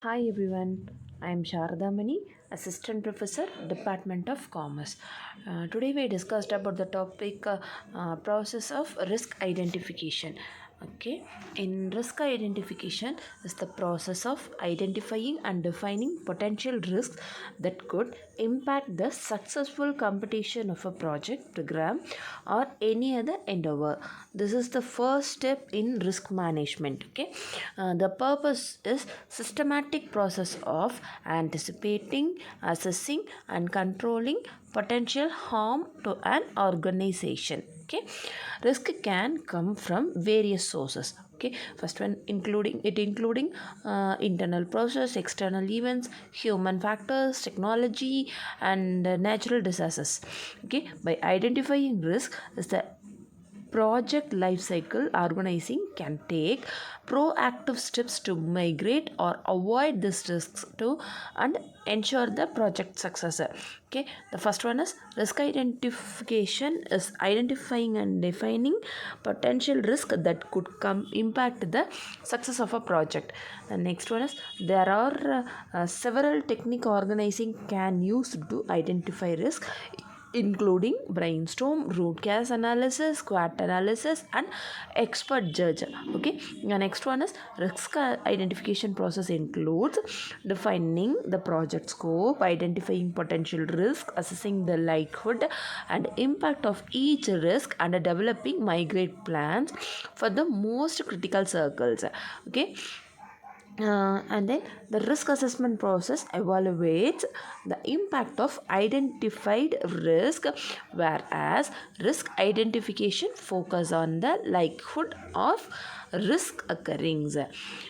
Hi everyone, I am Sharadhamani, Assistant Professor, Department of Commerce. Today we discussed about the topic process of risk identification. Okay, in risk identification is the process of identifying and defining potential risks that could impact the successful completion of a project, program, or any other endeavor. This is the first step in risk management. Okay, the purpose is systematic process of anticipating, assessing, and controlling potential harm to an organization. Okay, risk can come from various sources. Okay, first one including internal process, external events, human factors, technology, and natural disasters. Okay, by identifying risk is the project lifecycle organizing can take proactive steps to migrate or avoid these risks to and ensure the project success. Okay, the first one is risk identification is identifying and defining potential risk that could come impact the success of a project. The next one is there are several technique organizing can use to identify risk, including brainstorm, root cause analysis, SWOT analysis, and expert judge. Okay, the next one is risk identification process includes defining the project scope, identifying potential risk, assessing the likelihood and impact of each risk, and developing migrate plans for the most critical circles. Okay, and then the risk assessment process evaluates the impact of identified risk, whereas risk identification focus on the likelihood of risk occurring.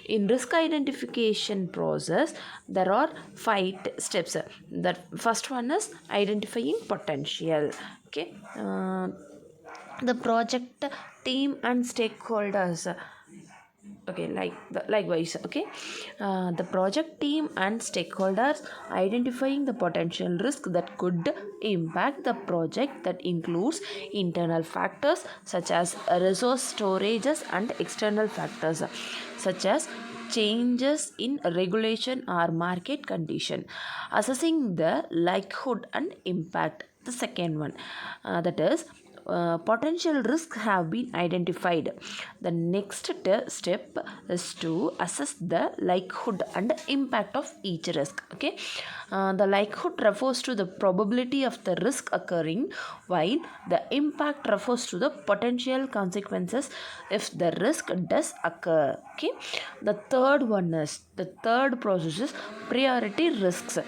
In risk identification process there are five steps. The first one is identifying potential. Okay, the project team and stakeholders. Okay, likewise. Okay, the project team and stakeholders identifying the potential risk that could impact the project, that includes internal factors such as resource storages and external factors such as changes in regulation or market condition, assessing the likelihood and impact. The second one, that is potential risks have been identified. The next step is to assess the likelihood and impact of each risk. Okay, the likelihood refers to the probability of the risk occurring, while the impact refers to the potential consequences if the risk does occur. Okay, the third process is priority risks.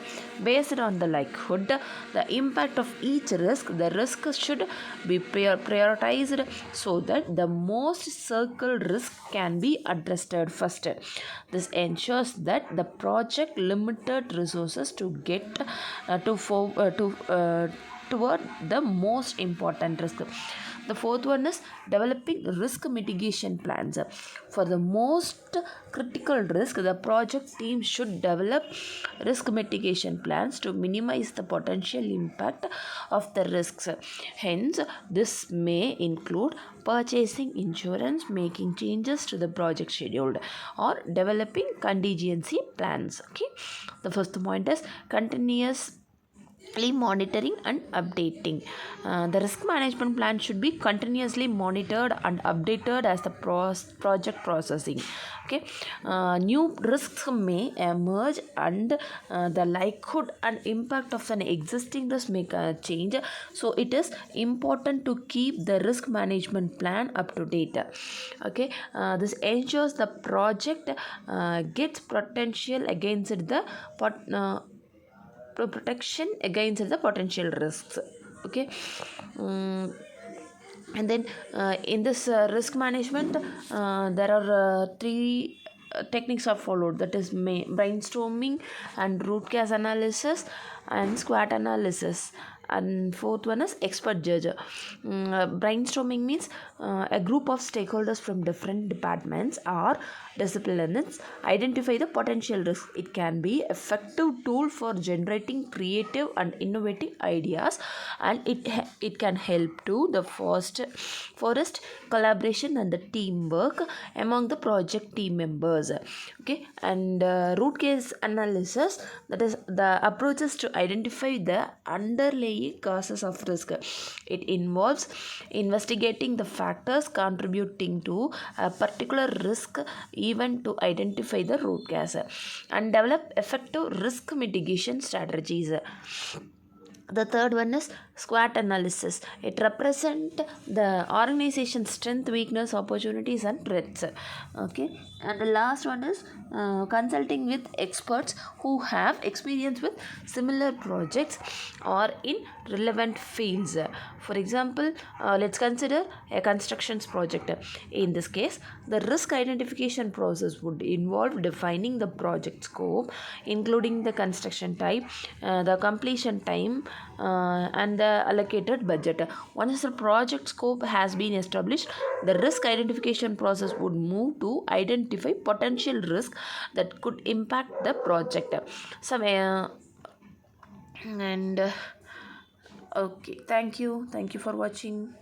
Based on the likelihood, the impact of each risk, the risk should be prioritized so that the most circle risk can be addressed first. This ensures that the project limited resources to get toward the most important risk. The fourth one is developing risk mitigation plans. For the most critical risk, the project team should develop risk mitigation plans to minimize the potential impact of the risks. Hence, this may include purchasing insurance, making changes to the project schedule, or developing contingency plans. Okay, the first point is continuous monitoring and updating. The risk management plan should be continuously monitored and updated as the project processing. Okay, new risks may emerge, and the likelihood and impact of an existing risk may change. So it is important to keep the risk management plan up to date. Okay, this ensures the project gets potential against the protection against the potential risks. Okay, um, and then in this risk management there are three techniques are followed, that is brainstorming and root cause analysis and SWOT analysis And fourth one is expert judge. Brainstorming means a group of stakeholders from different departments or disciplines identify the potential risk. It can be effective tool for generating creative and innovative ideas, and it can help to the forest collaboration and the teamwork among the project team members. Okay, and root case analysis, that is the approaches to identify the underlying causes of risk. It involves investigating the factors contributing to a particular risk event to identify the root cause and develop effective risk mitigation strategies. The third one is SWOT analysis. It represents the organization's strength, weakness, opportunities, and threats. Okay, and the last one is consulting with experts who have experience with similar projects or in relevant fields. For example, let's consider a constructions project. In this case, the risk identification process would involve defining the project scope, including the construction type, the completion time, and the allocated budget. Once the project scope has been established, the risk identification process would move to identify potential risk that could impact the project. Some and okay, thank you for watching.